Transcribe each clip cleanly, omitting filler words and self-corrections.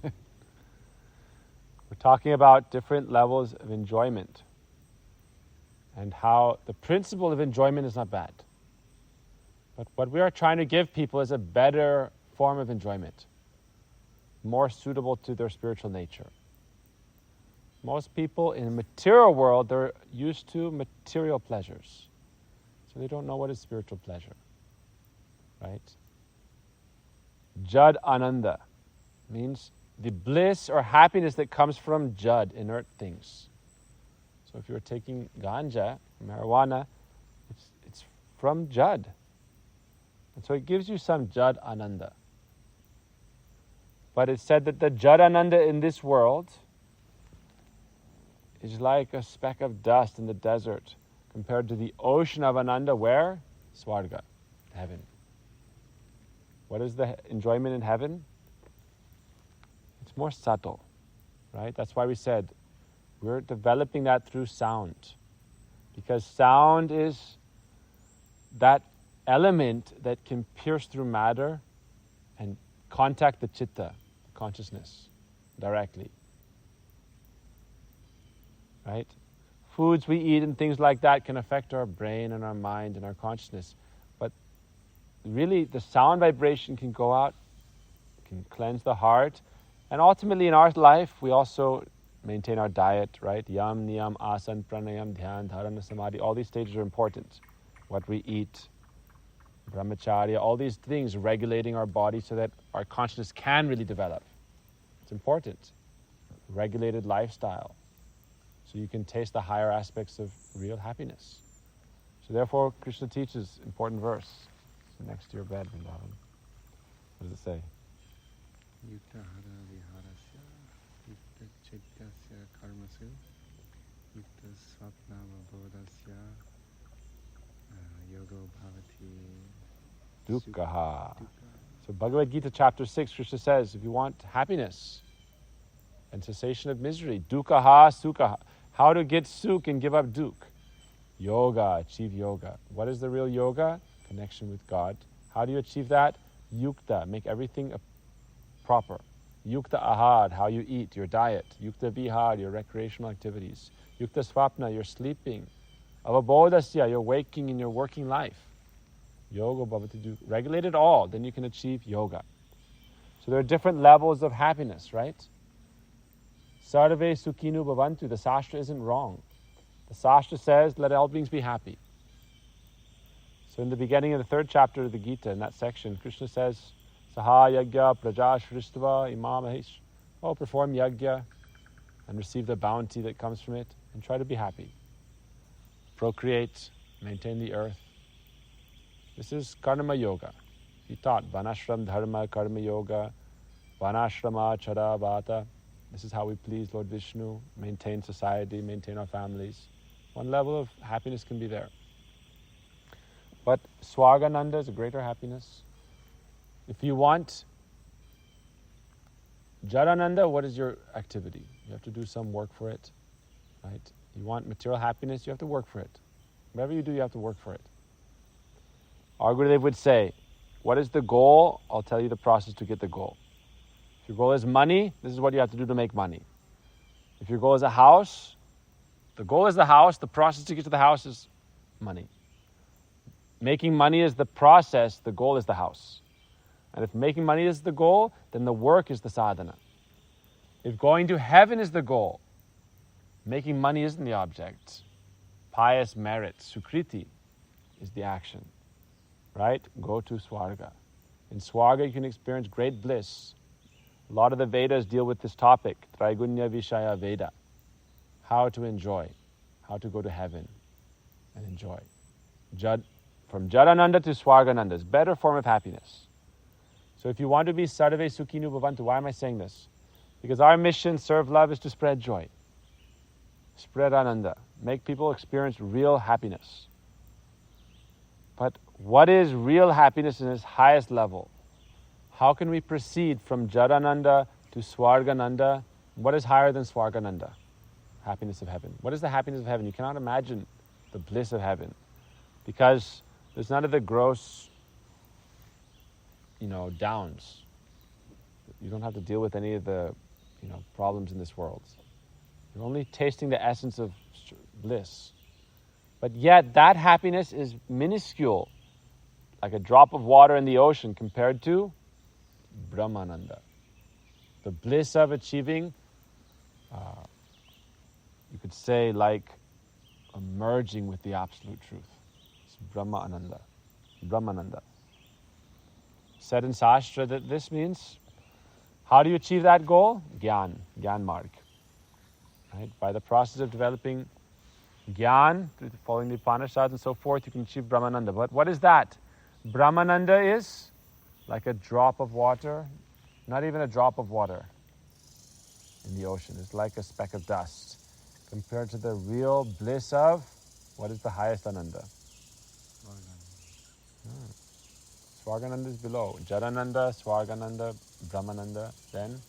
We're talking about different levels of enjoyment and how the principle of enjoyment is not bad. But what we are trying to give people is a better form of enjoyment, more suitable to their spiritual nature. Most people in the material world, they're used to material pleasures. So they don't know what is spiritual pleasure, right? Jad Ananda means the bliss or happiness that comes from jad, inert things. So if you're taking ganja, marijuana, it's from jad. And so it gives you some jad ananda. But it's said that the jad ananda in this world is like a speck of dust in the desert compared to the ocean of ananda where? Swarga, heaven. What is the enjoyment in heaven? It's more subtle, right? That's why we said we're developing that through sound. Because sound is that element that can pierce through matter and contact the chitta, consciousness, directly. Right? Foods we eat and things like that can affect our brain and our mind and our consciousness. But really, the sound vibration can go out, can cleanse the heart. And ultimately in our life, we also maintain our diet, right? Yam, niyam, asan, pranayam, dhyan, dharana, samadhi. All these stages are important. What we eat, brahmacharya, all these things regulating our body so that our consciousness can really develop. It's important. Regulated lifestyle. So you can taste the higher aspects of real happiness. So therefore, Krishna teaches important verse. So next to your bed, Vrindavan. What does it say? Yukta hara viharasya, yukta chaityasya karmasu, yukta swapna vabodhasya, yogo bhavati Dukkha. So Bhagavad Gita chapter 6, Krishna says, if you want happiness and cessation of misery, dukkha, sukha. How to get sukh and give up dukh. Yoga, achieve yoga. What is the real yoga? Connection with God. How do you achieve that? Yukta, make everything proper. Yukta ahar, how you eat, your diet. Yukta vihar, your recreational activities. Yukta swapna, your sleeping. Avabodhasya, your waking in your working life. Yoga bhavati dukha. Regulate it all, then you can achieve yoga. So there are different levels of happiness, right? Sarve sukhinu bhavantu. The Shastra isn't wrong. The Shastra says, let all beings be happy. So in the beginning of the 3rd chapter of the Gita, in that section, Krishna says, Saha yagya praja shristva imamahesh. Oh, perform yagya and receive the bounty that comes from it and try to be happy. Procreate, maintain the earth. This is karma yoga. He taught vanashram dharma karma yoga, vanashrama chara vata. This is how we please Lord Vishnu, maintain society, maintain our families. One level of happiness can be there. But Swargananda is a greater happiness. If you want Jadananda, what is your activity? You have to do some work for it, right? You want material happiness, you have to work for it. Whatever you do, you have to work for it. Our Gurudev would say, what is the goal? I'll tell you the process to get the goal. If your goal is money, this is what you have to do to make money. If your goal is a house, the goal is the house, the process to get to the house is money. Making money is the process, the goal is the house. And if making money is the goal, then the work is the sadhana. If going to heaven is the goal, making money isn't the object. Pious merit, sukriti, is the action. Right? Go to Swarga. In Swarga you can experience great bliss. A lot of the Vedas deal with this topic, Traigunya Vishaya Veda. How to enjoy, how to go to heaven and enjoy. From Jadananda to Swargananda is a better form of happiness. So if you want to be Sarve Sukhinu Bhavantu, why am I saying this? Because our mission, serve love, is to spread joy. Spread Ananda. Make people experience real happiness. But what is real happiness in its highest level? How can we proceed from Jadananda to Swargananda? What is higher than Swargananda? Happiness of heaven. What is the happiness of heaven? You cannot imagine the bliss of heaven because there's none of the gross, downs. You don't have to deal with any of the, problems in this world. You're only tasting the essence of bliss. But yet that happiness is minuscule, like a drop of water in the ocean compared to Brahmananda. The bliss of achieving, you could say, like merging with the absolute truth. It's Brahmananda. Said in Shastra that this means, how do you achieve that goal? Gyan marg. Right? By the process of developing Gyan, through following the Upanishads and so forth, you can achieve Brahmananda. But what is that? Brahmananda is like a drop of water, not even a drop of water in the ocean. It's like a speck of dust compared to the real bliss of, what is the highest Ananda? Swargananda is below. Jadananda, Swargananda, Brahmananda, then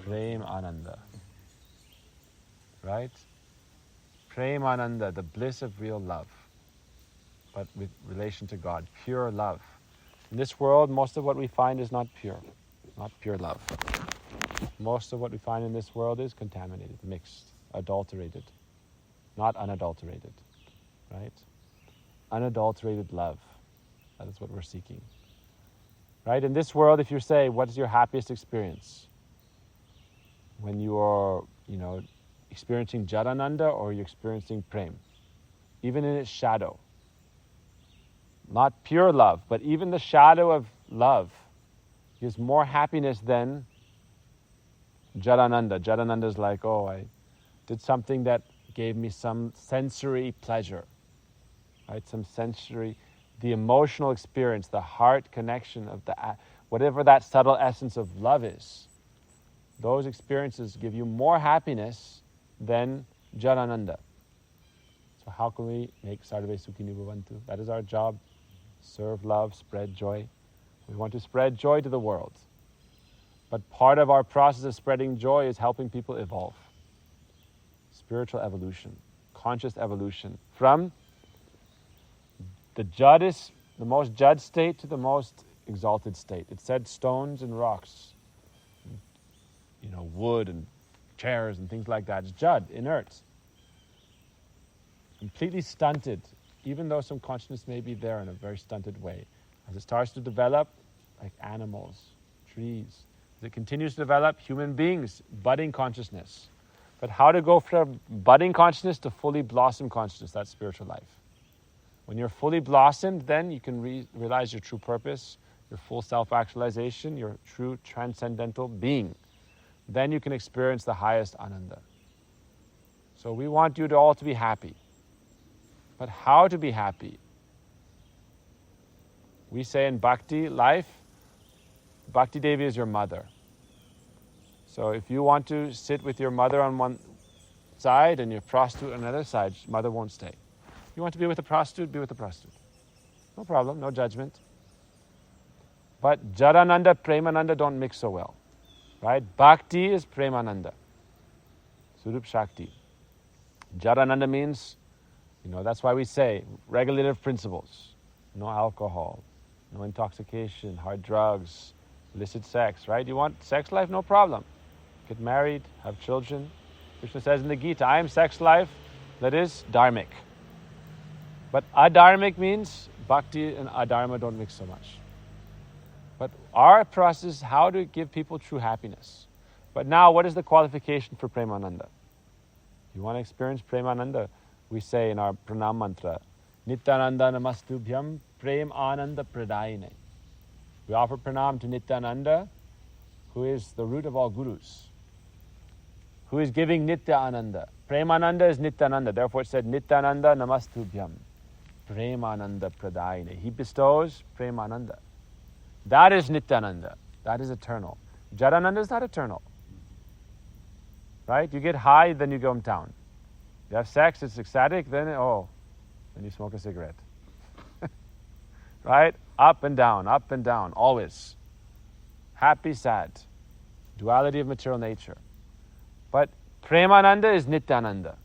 Prem Ananda. Right? Prem Ananda, the bliss of real love, but with relation to God, pure love. In this world, most of what we find is not pure love. Most of what we find in this world is contaminated, mixed, adulterated, not unadulterated, right? Unadulterated love. That is what we're seeking. Right? In this world, if you say, what is your happiest experience? When you are, experiencing Jadananda or you're experiencing Prem? Even in its shadow. Not pure love, but even the shadow of love gives more happiness than Jadananda. Jadananda is like, I did something that gave me some sensory pleasure. Right? Some sensory, the emotional experience, the heart connection of whatever that subtle essence of love is. Those experiences give you more happiness than Jadananda. So how can we make Sarve Sukhini Bhavantu? That is our job. Serve love, spread joy. We want to spread joy to the world. But part of our process of spreading joy is helping people evolve. Spiritual evolution, conscious evolution. From the most jud state to the most exalted state. It said stones and rocks, wood and chairs and things like that. It's jud, inert. Completely stunted, even though some consciousness may be there in a very stunted way. As it starts to develop, like animals, trees, as it continues to develop, human beings, budding consciousness. But how to go from budding consciousness to fully blossom consciousness, that's spiritual life. When you're fully blossomed, then you can realize your true purpose, your full self-actualization, your true transcendental being. Then you can experience the highest Ananda. So we want you all to be happy. But how to be happy? We say in Bhakti life, Bhakti Devi is your mother. So if you want to sit with your mother on one side and your prostitute on another side, mother won't stay. You want to be with a prostitute, be with a prostitute. No problem, no judgment. But Jadananda, Premananda don't mix so well. Right? Bhakti is Premananda. Surup Shakti. Jadananda means, that's why we say regulative principles. No alcohol, no intoxication, hard drugs, illicit sex, right? You want sex life? No problem. Get married, have children. Krishna says in the Gita, I am sex life, that is dharmic. But adharmic means bhakti and adharma don't mix so much. But our process is how to give people true happiness. But now, what is the qualification for Premananda? You want to experience Premananda? We say in our pranam mantra, Nityananda namastubhyam prem ananda pradayine. We offer pranam to Nityananda, who is the root of all gurus, who is giving Nitya Ananda. Premananda is Nityananda. Therefore it said Nityananda namastubhyam premananda pradayine. He bestows Premananda. That is Nityananda. That is eternal. Jadananda is not eternal. Right? You get high, then you go down. You have sex, it's ecstatic, then you smoke a cigarette. Right? Up and down, always. Happy, sad. Duality of material nature. But Premananda is Nityananda.